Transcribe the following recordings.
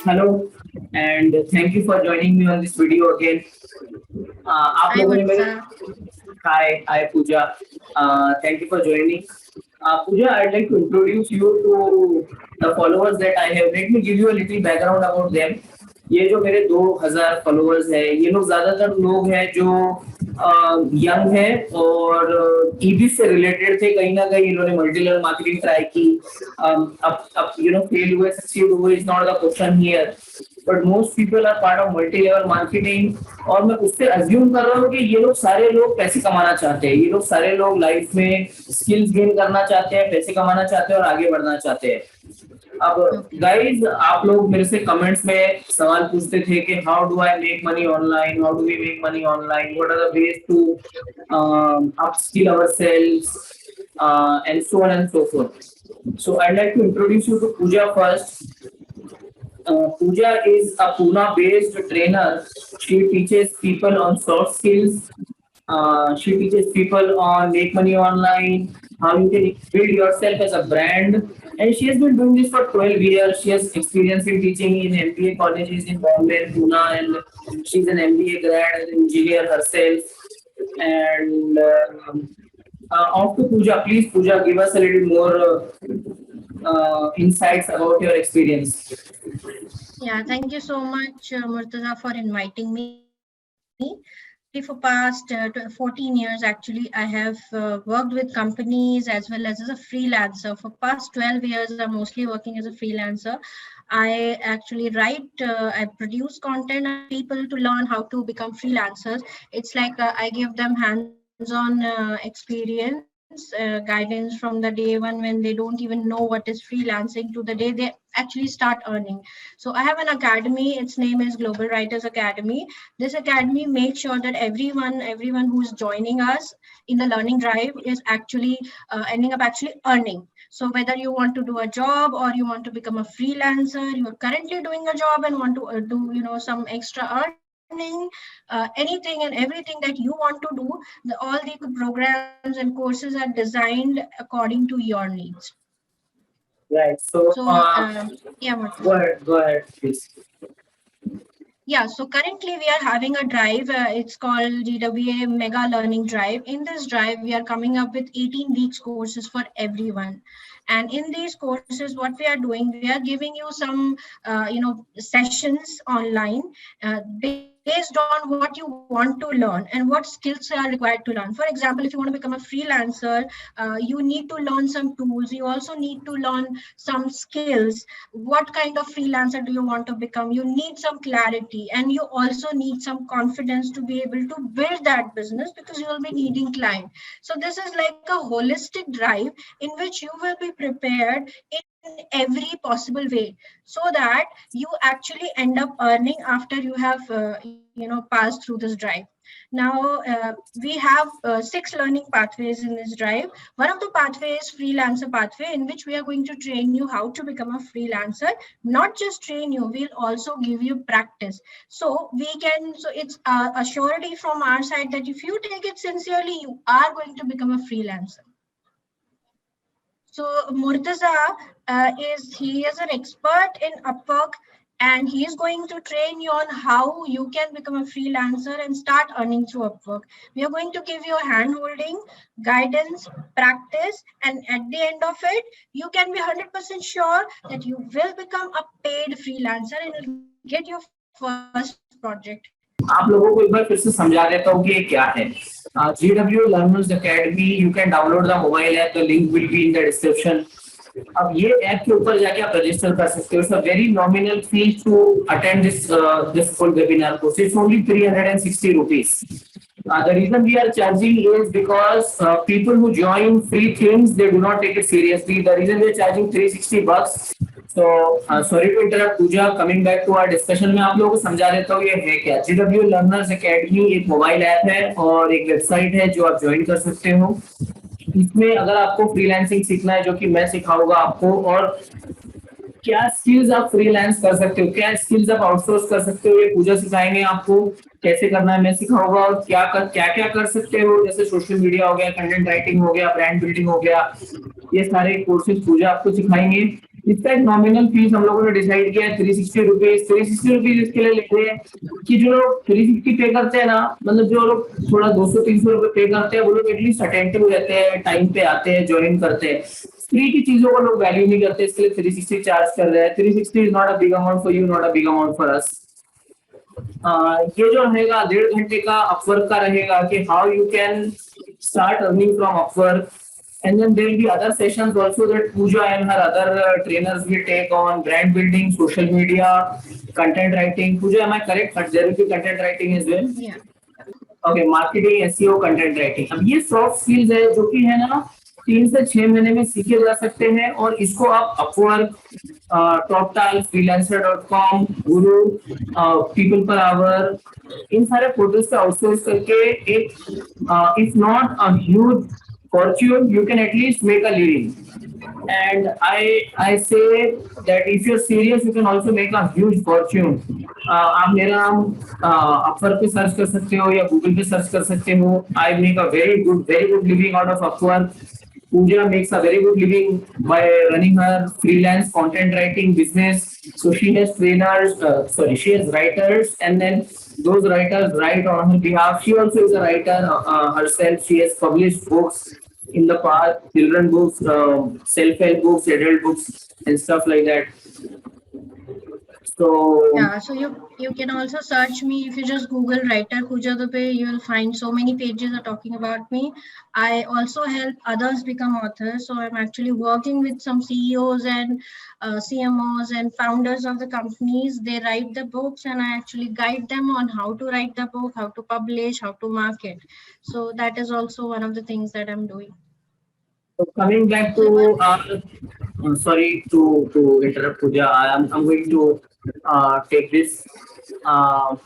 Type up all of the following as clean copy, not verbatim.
Hello, and thank you for joining me on this video again. आप Hi लोगों ने मेरे Murtaza. Hi Pooja. Thank you for joining. Pooja, I'd like to introduce you to the followers that I have. Let me give you a little background about them. ये जो मेरे 2000 followers है, ये लोग ज्यादातर लोग हैं जो यंग है और ईबी से रिलेटेड थे। कहीं ना कहीं इन्होंने मल्टी लेवल मार्केटिंग ट्राई की। अब फेल हुए, सक्सीड हुए, is not the question here, but most people are part of multi level marketing. और मैं उससे अज्यूम कर रहा हूँ कि ये लोग सारे लोग पैसे कमाना चाहते हैं, ये लोग सारे लोग लाइफ में स्किल्स गेन करना चाहते हैं, पैसे कमाना चाहते हैं और आगे बढ़ना चाहते हैं। अब Okay. गाइज, आप लोग मेरे से कमेंट्स में सवाल पूछते थे कि how do I make money online, how do we make money online, what are the ways to upskill ourselves and so on and so forth. So I'd like to introduce you to Pooja first. Pooja is a Pune-based trainer. She teaches people on soft skills. She teaches people on make money online, how you can build yourself as a brand. And she has been doing this for 12 years. She has experience in teaching in MBA colleges in Bombay and Pune, and she's an MBA grad and engineer herself. And off to Pooja. Please, Pooja, give us a little more insights about your experience. Yeah, thank you so much, Murtaza, for inviting me. For past 14 years, actually, I have worked with companies as well as a freelancer. For past 12 years, I'm mostly working as a freelancer. I actually write, I produce content for people to learn how to become freelancers. It's like I give them hands-on experience, guidance from the day one when they don't even know what is freelancing to the day they actually start earning. So I have an academy. Its name is Global Writers Academy. This academy makes sure that everyone who's joining us in the learning drive is actually ending up actually earning. So whether you want to do a job or you want to become a freelancer, you are currently doing a job and want to do some extra earning, anything and everything that you want to do, all the programs and courses are designed according to your needs. Right. So So, yeah, Murtaza. go ahead, please. Yeah, so currently we are having a drive. It's called GWA Mega Learning Drive. In this drive, we are coming up with 18 weeks courses for everyone. And in these courses, what we are doing, we are giving you some, sessions online based on what you want to learn and what skills are required to learn. For example, if you want to become a freelancer, you need to learn some tools. You also need to learn some skills. What kind of freelancer do you want to become? You need some clarity, and you also need some confidence to be able to build that business because you will be needing client. So this is like a holistic drive in which you will be prepared in every possible way so that you actually end up earning after you have passed through this drive. Now we have 6 learning pathways in this drive. One of the pathways is freelancer pathway, in which we are going to train you how to become a freelancer. Not just train you, we'll also give you practice. So it's a surety from our side that if you take it sincerely, you are going to become a freelancer. So Murtaza he is an expert in Upwork, and he is going to train you on how you can become a freelancer and start earning through Upwork. We are going to give you hand holding, guidance, practice, and at the end of it, you can be 100% sure that you will become a paid freelancer and will get your first project. आप लोगों को एक बार फिर से समझा देता हूँ कि ये क्या है। GW Learners Academy, you can download the mobile app, the link will be in the description. अब ये ऐप के ऊपर जाके आप रजिस्टर कर सकते हो। It's a very nominal fee to attend this full webinar course. It's only 360 rupees. The reason we are charging is because people who join free things, they do not take it seriously. The reason we are charging $360. So sorry to interrupt, Pooja. Coming back to our discussion, मैं आप लोगों को समझा देता हूँ ये है क्या। GW Learners Academy एक मोबाइल ऐप है और एक वेबसाइट है जो आप ज्वाइन कर सकते हो। इसमें अगर आपको फ्रीलांसिंग सीखना है, जो कि मैं सिखाऊंगा आपको, और क्या स्किल्स आप फ्रीलांस कर सकते हो, क्या स्किल्स आप आउटसोर्स कर सकते हो, ये पूजा सिखाएंगे आपको। कैसे करना है मैं सिखाऊंगा, और क्या कर सकते हो, जैसे सोशल मीडिया हो गया, कंटेंट राइटिंग हो गया, ब्रांड बिल्डिंग हो गया, ये सारे कोर्सेज पूजा आपको सिखाएंगे। इसका एक नॉमिनल फीस हम लोगों ने डिसाइड किया है 360 रुपीज। 360 रुपीज इसके लिए लेते हैं कि जो लोग 360 पे करते हैं ना, मतलब जो लोग थोड़ा 200-300 रुपए पे करते हैं, वो लोग एटलीस्ट अटेंटिव रहते हैं, टाइम पे आते हैं, ज्वाइन करते हैं। फ्री की चीजों को लोग वैल्यू नहीं करते, इसके लिए 360 चार्ज कर रहे हैं। 360 is not a big amount for you, not a big amount for us. ये जो रहेगा 1.5 घंटे का अपवर्क का रहेगा कि how you can start earning from Upwork, and then there will be other sessions also that Pooja and her other trainers will take on brand building, social media, content writing. Pooja, am I correct? But there will be content writing as well. Yeah. Okay, marketing, SEO, content writing. अब ये soft skills है जो कि है ना 3 से 6 महीने में सीखे जा सकते हैं, और इसको आप Upwork, TopTal, freelancer.com, Guru, People Per Hour, इन सारे पोर्टल्स पे आउटसोर्स करके एक if not a huge fortune, you can at least make a living. And I say that if you're serious, you can also make a huge fortune. आप मेरा नाम Upwork पे search कर सकते हो या Google पे सर्च कर सकते हो. I make a very good living out of Upwork. Pooja makes a very good living by running her freelance content writing business. So she has trainers, she has writers, and then those writers write on her behalf. She also is a writer herself. She has published books in the past, children books, self-help books, adult books, and stuff like that. So Yeah, so you can also search me if you just Google writer Pooja Dubey. You will find so many pages are talking about me. I also help others become authors. So I'm actually working with some CEOs and CMOs and founders of the companies. They write the books, and I actually guide them on how to write the book, how to publish, how to market. So that is also one of the things that I'm doing. So coming back to sorry to interrupt Pooja, I'm going to take this.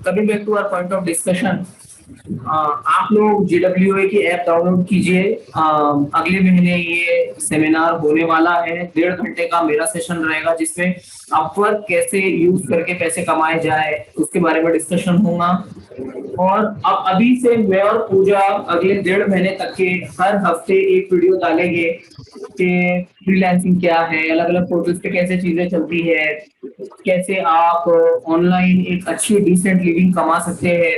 Coming back to our point of discussion, आप लोग GWA की app download कीजिए। अगले महीने ये seminar होने वाला है, 1.5 घंटे का मेरा सेशन रहेगा जिसमें अपवर्क कैसे यूज करके पैसे कमाए जाए उसके बारे में डिस्कशन होगा। और अब अभी से मैं और पूजा अगले 1.5 महीने तक के हर हफ्ते एक वीडियो डालेंगे कि फ्रीलांसिंग क्या है, अलग अलग पोर्टल्स पे कैसे चीजें चलती है, कैसे आप ऑनलाइन एक अच्छी डिसेंट लिविंग कमा सकते हैं।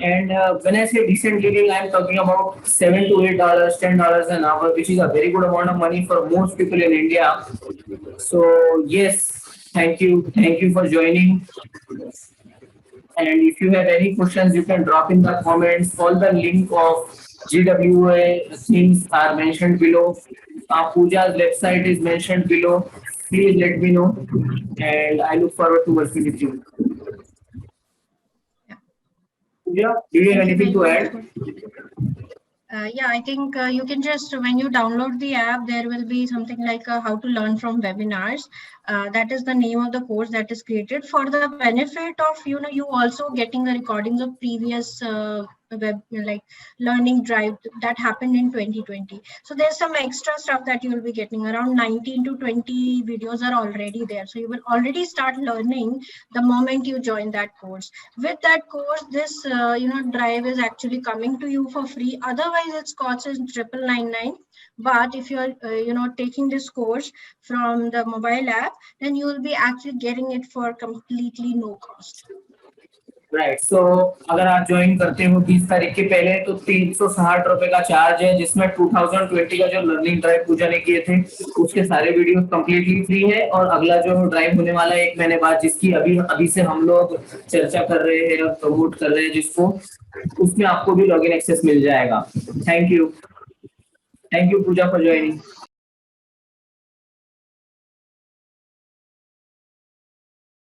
And when I say decent living, I am talking about $7 to $8, $10 an hour, which is a very good amount of money for most people in India. So yes, thank you for joining. And if you have any questions, you can drop in the comments. All the link of GWA things are mentioned below. Pooja's website is mentioned below. Please let me know, and I look forward to working with you. Pooja, do you have anything to add? Yeah, I think you can just, when you download the app, there will be something like how to learn from webinars. That is the name of the course that is created for the benefit of, you also getting the recordings of previous web like learning drive that happened in 2020. So there's some extra stuff that you will be getting. Around 19 to 20 videos are already there. So you will already start learning the moment you join that course. With that course, this drive is actually coming to you for free. Otherwise, its cost is 999. But if you are taking this course from the mobile app, then you will be actually getting it for completely no cost. Right, so अगर आप join करते हो 30 तारीख के पहले तो 360 रुपए का चार्ज है, जिसमें 2020 का जो लर्निंग ड्राइव पूजा ने किए थे उसके सारे वीडियो कंप्लीटली फ्री है। और अगला जो ड्राइव होने वाला है 1 महीने बाद, जिसकी अभी से हम लोग चर्चा कर रहे हैं और प्रमोट कर रहे हैं जिसको, उसमें आपको भी लॉगिन एक्सेस मिल जाएगा। Thank you Pooja for joining.